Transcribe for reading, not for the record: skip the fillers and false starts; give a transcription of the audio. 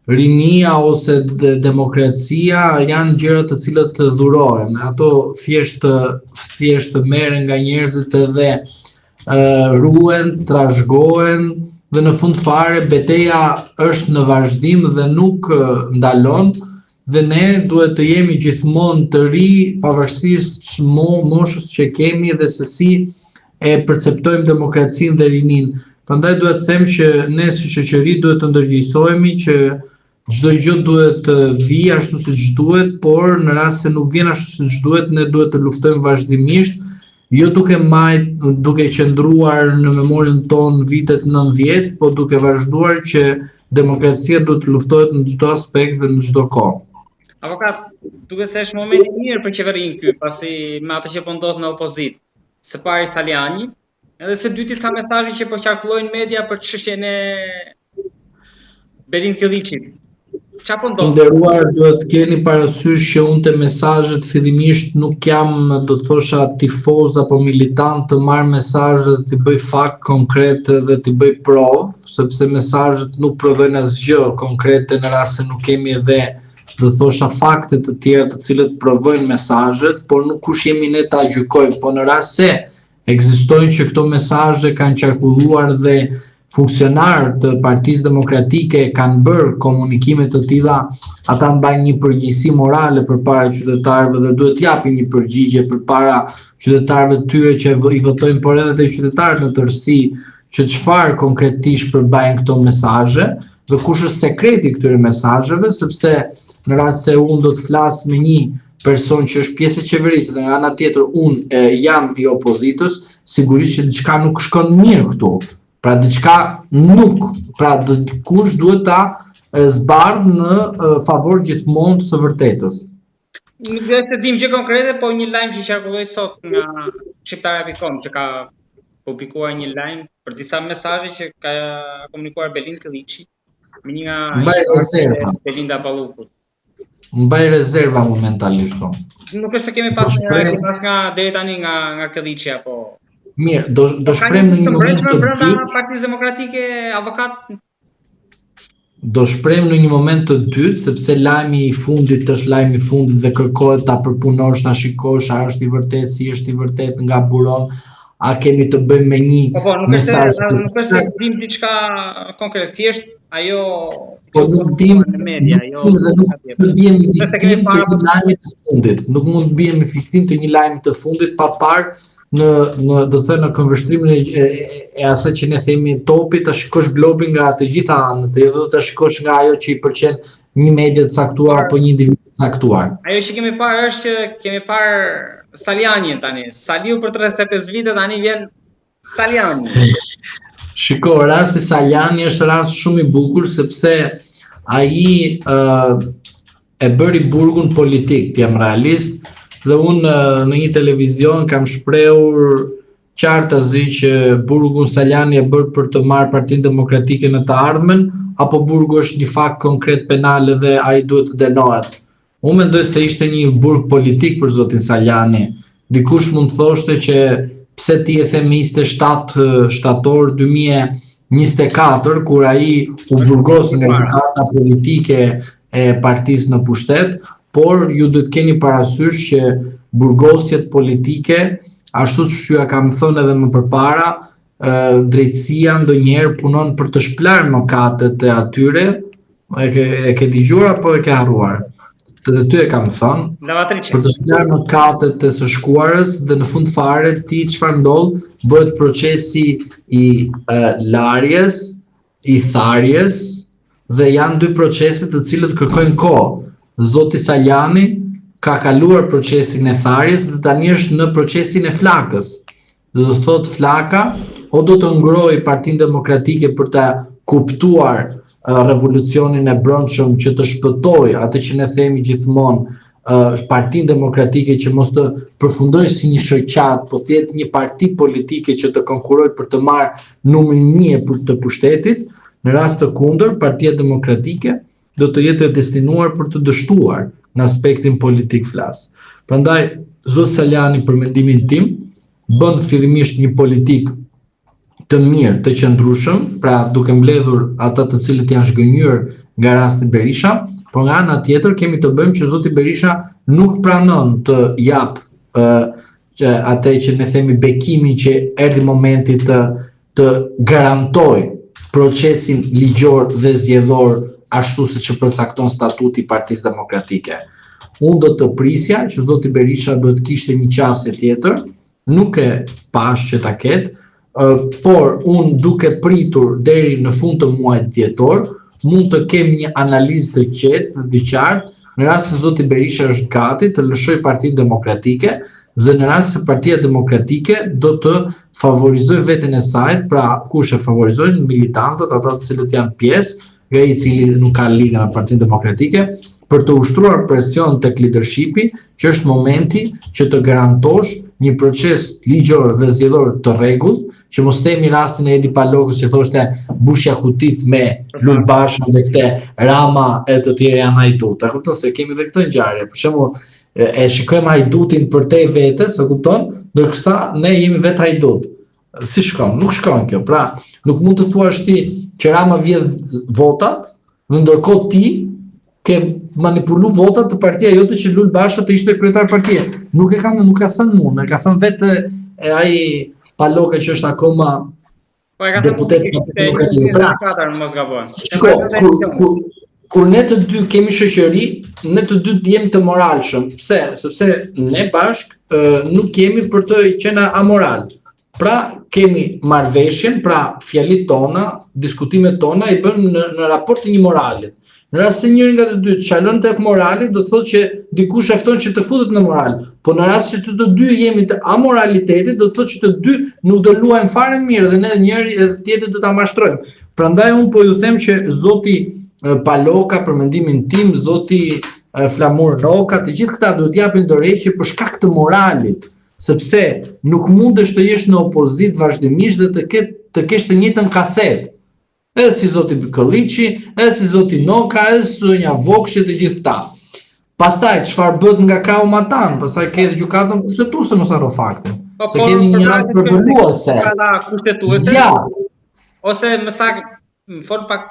rinia ose demokracia janë gjëra të cilat të dhurohen. Ato thjesht merren nga njerëzit edhe ruhen, trashëgohen dhe në fund fare betejë është në vazhdim dhe nuk ndalon dhe ne duhet të jemi gjithmonë të ri pavarësisht moshës që kemi dhe se si e perceptojmë demokracinë dhe rininë. Prandaj duhet të them që ne si shoqëri duhet të ndërgjegjësohemi që çdo gjë duhet të vijë ashtu siç duhet, por në rast se nuk vjen ashtu siç duhet, ne duhet të luftojmë vazhdimisht, jo duke qëndruar në memorien tonë vitet 90, por duke vazhduar që demokracia duhet të luftohet në çdo aspekt dhe në çdo kohë. Avokat, duket se është momenti i mirë për qeverinë ky, pasi me atë që po ndodh në opozitë. Së pari Saljani, edhe së dyti sa mesazhe që po qarkullojnë media për çështjen e Belind Kylliçit. Çfarë po ndodh? Nderuar, duhet të keni parasysh që unë te mesazhet fillimisht nuk jam, do të thosha, tifoz apo militant të marr mesazhet, të bëj fakt konkret dhe të bëj provë, sepse mesazhet nuk provojnë asgjë konkrete në rast se nuk kemi edhe, do të thosha, fakte të tjera të cilët provojnë mesazhet, por nuk kush jemi ne ta gjykojmë, po në rast se ekzistojnë që këto mesazhe kanë qarkulluar dhe funksionarë të Partisë Demokratike kanë bërë komunikime të tilla, ata mbajnë një përgjegjësi morale përpara qytetarëve dhe duhet t'japin një përgjigje përpara qytetarëve të tyre që i votojnë, por edhe të qytetarët në tërësi, që çfarë konkretisht përbajnë këto mesazhe dhe kush është sekreti këtyre mesazheve, sepse në rast se unë do të flas me një person që është pjesë e qeverisë dhe nga ana tjetër unë jam i opozitës, sigurisht që diçka nuk shkon mirë këtu. Pra diçka nuk, pra kush duhet ta zbardh në favor gjithmonë të së vërtetës. Nuk do të dim gjë konkrete, po një lajm që qarkulloi sot nga shqiptara.com që ka publikuar një lajm për disa mesazhe që ka komunikuar Belind Kylliçi me një nga Belinda Ballukut. Mbaj rezerva momentalisht. Nuk është se kemi pas nga deri tani nga Kylliçi apo. Mirë, do shprem në një moment të dytë. Partisë Demokratike, avokat. Do shprem në një moment të dytë, sepse lajmi i fundit është lajmi i fundit dhe kërkohet ta përpunosh, ta shikosh a është i vërtetë, si është i vërtetë, nga buron, a kemi të bëjmë me një mesazh. Nuk është se dim diçka konkret, thjesht ajo po nuk dim në media, dhe nuk bëjmë viktim të një lajmi të fundit. Nuk mund të bëjmë viktim të një lajmi të fundit pa parë do të thënë në këmbvështrimin e asaj që ne themi topi, ta shikosh globin nga të gjitha anët, dhe do ta shikosh nga ajo që i pëlqen një medie të caktuar apo një individ të caktuar. Ajo që kemi parë është që kemi parë Saljanin tani. Saliu për 35 vite tani vjen Saljani. Shiko, rasti Saljani është rast shumë i bukur sepse ai e bëri burgun politik, të jam realist, dhe unë në një televizion kam shprehur qartazi që burgu Saljani e bërë për të marrë Partinë Demokratike në të ardhmen, apo burgu është një fakt konkret penal dhe ai duhet të dënohet. Unë mendoj se ishte një burg politik për zotin Saljani. Dikush mund të thoshte që pse ti e the me 27 shtator 2024, kur ai u burgos nga gjykata politike e partisë në pushtet, por ju duhet keni parasysh që burgosjet politike, ashtu siç ju kam thënë edhe më përpara, drejtësia ndonjëherë punon për të shplar mëkatet e atyre. E ke dëgjuar apo e ke harruar? Dhe ty e kam thënë, për të shplar mëkatet e së shkuarës dhe në fund fare ti çfarë ndodh, bëhet procesi i larjes, i tharjes dhe janë dy procese të cilët kërkojnë kohë. Zoti Saljani ka kaluar procesin e tharjes dhe tani është në procesin e flakës. Do të thotë flaka o do të ngrojë Partinë Demokratike për ta kuptuar revolucionin e brendshëm që të shpëtoj atë që ne themi gjithmonë Partinë Demokratike që mos të përfundojë si një shoqat, po thjet një parti politike që të konkurojë për të marrë numrin 1 të pushtetit. Në rast të kundër, Partia Demokratike do të jetë destinuar për të dështuar në aspektin politik flas. Prandaj zot Saljani për mendimin tim bën fillimisht një politik të mirë, të qëndrueshëm, pra duke mbledhur ata të cilët janë zhgënjur nga rasti Berisha, por nga ana tjetër kemi të bëjmë që zoti Berisha nuk pranon të jap atë që ne themi bekimin që erdhi momenti të garantoj procesin ligjor dhe zgjedhor ashtu siç e përcakton statuti i Partisë Demokratike. Unë do të prisja që zoti Berisha do të kishte një qasje tjetër, nuk e pash që ta ketë, por unë duke pritur deri në fund të muajit dhjetor, mund të kem një analizë të qetë dhe qartë në rast se zoti Berisha është gati të lëshoj Partinë Demokratike dhe në rast se Partia Demokratike do të favorizoj veten e saj, pra kush e favorizojnë militantët, ata të cilët janë pjesë, nga i cili nuk ka lidhje me Partinë Demokratike, për të ushtruar presion tek leadershipi, që është momenti që të garantosh një proces ligjor dhe zgjedhor të rregullt, që mos themi rastin e Edi Palokës që thoshte mbushja kutit me Lul Bashën dhe këte Rama e të tjerë janë hajdut. E kupton se kemi dhe këtë ngjarje. Për shembull, e shikojmë hajdutin për te vetes, e kupton? Ndërsa ne jemi vetë hajdut. Si shkon? Nuk shkon kjo. Pra, nuk mund të thuash ti që Rama vjedh votat, dhe ndërkohë ti ke manipulu votat të partia jote që Lul Basha të ishte kryetar partie. Nuk ka thënë mua, ka thënë vetë ai Paloka që është akoma deputet i Partisë Demokratike. Pra, kur ne të dy kemi shoqëri, ne të dy jemi të moralshëm. Pse? Sepse ne bashk nuk kemi për të qenë amoral. Pra, kemi marrëveshjen, pra fjalit tona, diskutimet tona i bën në raport të një moralit. Në rast se njëri nga të dy çalon tek morali, do thotë që dikush e fton që të futet në moral. Po në rast se të dy jemi të amoralitetit, do thotë që të dy nuk do luajmë fare mirë dhe ne njëri e tjetri do ta mashtrojmë. Prandaj unë po ju them që zoti Paloka për mendimin tim, zoti Flamur Roka, të gjithë këta duhet japin dorëheqje për shkak të moralit, sepse nuk mundesh të jesh në opozit vazhdimisht dhe të kesh të njëjtën kaset. Edhe si zoti Këlliçi, edhe si zoti Noka, edhe si zonja Vokshi dhe gjithë këta. Pastaj çfarë bëhet nga krau Matan, pastaj ke gjykatën kushtetuese mos harro faktin. Se kemi një anë përvoluese. Kushtetuese. Ja. Ose më saktë, më fol pak